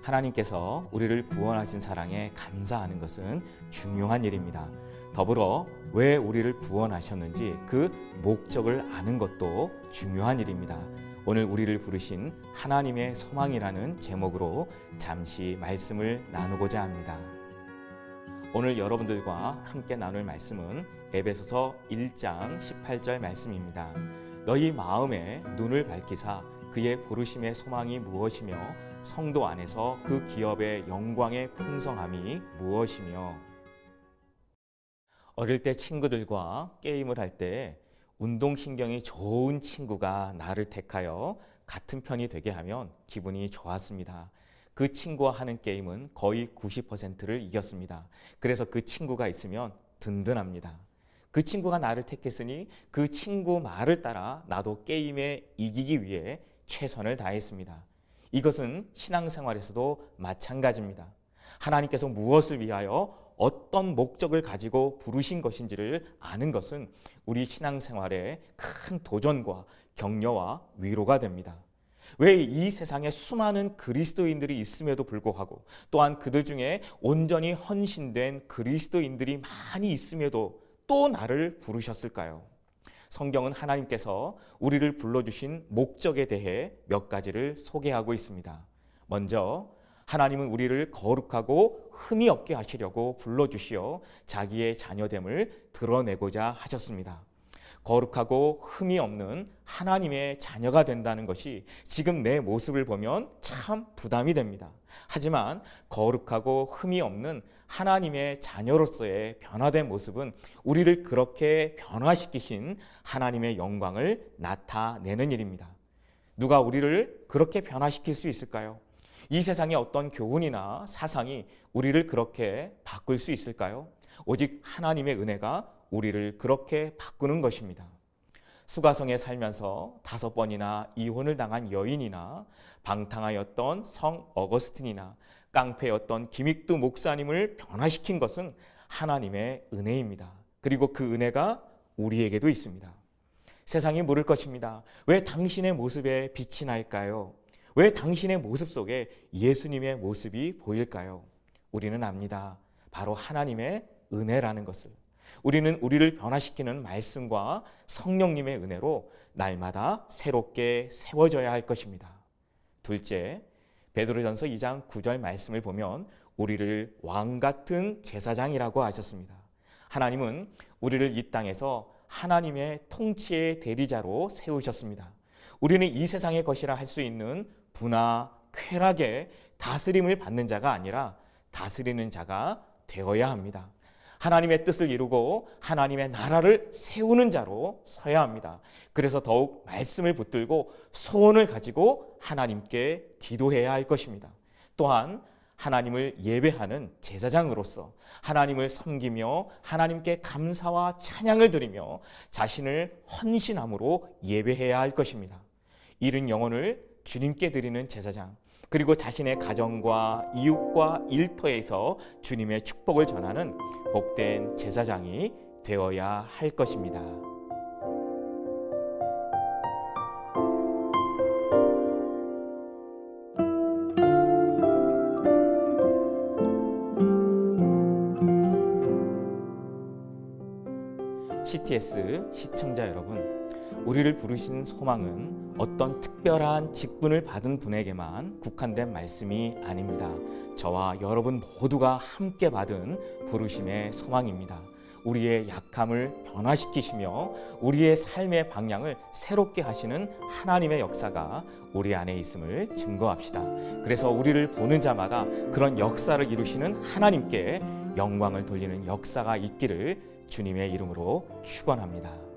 하나님께서 우리를 구원하신 사랑에 감사하는 것은 중요한 일입니다. 더불어 왜 우리를 구원하셨는지 그 목적을 아는 것도 중요한 일입니다. 오늘 우리를 부르신 하나님의 소망이라는 제목으로 잠시 말씀을 나누고자 합니다. 오늘 여러분들과 함께 나눌 말씀은 에베소서 1장 18절 말씀입니다. 너희 마음에 눈을 밝히사 그의 부르심의 소망이 무엇이며 성도 안에서 그 기업의 영광의 풍성함이 무엇이며. 어릴 때 친구들과 게임을 할 때 운동신경이 좋은 친구가 나를 택하여 같은 편이 되게 하면 기분이 좋았습니다. 그 친구와 하는 게임은 거의 90%를 이겼습니다. 그래서 그 친구가 있으면 든든합니다. 그 친구가 나를 택했으니 그 친구 말을 따라 나도 게임에 이기기 위해 최선을 다했습니다. 이것은 신앙생활에서도 마찬가지입니다. 하나님께서 무엇을 위하여 어떤 목적을 가지고 부르신 것인지를 아는 것은 우리 신앙생활에 큰 도전과 격려와 위로가 됩니다. 왜 이 세상에 수많은 그리스도인들이 있음에도 불구하고 또한 그들 중에 온전히 헌신된 그리스도인들이 많이 있음에도 또 나를 부르셨을까요? 성경은 하나님께서 우리를 불러주신 목적에 대해 몇 가지를 소개하고 있습니다. 먼저 하나님은 우리를 거룩하고 흠이 없게 하시려고 불러주시어 자기의 자녀됨을 드러내고자 하셨습니다. 거룩하고 흠이 없는 하나님의 자녀가 된다는 것이 지금 내 모습을 보면 참 부담이 됩니다. 하지만 거룩하고 흠이 없는 하나님의 자녀로서의 변화된 모습은 우리를 그렇게 변화시키신 하나님의 영광을 나타내는 일입니다. 누가 우리를 그렇게 변화시킬 수 있을까요? 이 세상의 어떤 교훈이나 사상이 우리를 그렇게 바꿀 수 있을까요? 오직 하나님의 은혜가 우리를 그렇게 바꾸는 것입니다. 수가성에 살면서 5번이나 이혼을 당한 여인이나 방탕하였던 성 어거스틴이나 깡패였던 김익두 목사님을 변화시킨 것은 하나님의 은혜입니다. 그리고 그 은혜가 우리에게도 있습니다. 세상이 물을 것입니다. 왜 당신의 모습에 빛이 날까요? 왜 당신의 모습 속에 예수님의 모습이 보일까요? 우리는 압니다. 바로 하나님의 은혜라는 것을. 우리는 우리를 변화시키는 말씀과 성령님의 은혜로 날마다 새롭게 세워져야 할 것입니다. 둘째, 베드로전서 2장 9절 말씀을 보면 우리를 왕 같은 제사장이라고 하셨습니다. 하나님은 우리를 이 땅에서 하나님의 통치의 대리자로 세우셨습니다. 우리는 이 세상의 것이라 할 수 있는 부나 쾌락에 다스림을 받는 자가 아니라 다스리는 자가 되어야 합니다. 하나님의 뜻을 이루고 하나님의 나라를 세우는 자로 서야 합니다. 그래서 더욱 말씀을 붙들고 소원을 가지고 하나님께 기도해야 할 것입니다. 또한 하나님을 예배하는 제사장으로서 하나님을 섬기며 하나님께 감사와 찬양을 드리며 자신을 헌신함으로 예배해야 할 것입니다. 잃은 영혼을 주님께 드리는 제사장, 그리고 자신의 가정과 이웃과 일터에서 주님의 축복을 전하는 복된 제사장이 되어야 할 것입니다. CTS 시청자 여러분, 우리를 부르신 소망은 어떤 특별한 직분을 받은 분에게만 국한된 말씀이 아닙니다. 저와 여러분 모두가 함께 받은 부르심의 소망입니다. 우리의 약함을 변화시키시며 우리의 삶의 방향을 새롭게 하시는 하나님의 역사가 우리 안에 있음을 증거합시다. 그래서 우리를 보는 자마다 그런 역사를 이루시는 하나님께 영광을 돌리는 역사가 있기를 주님의 이름으로 축원합니다.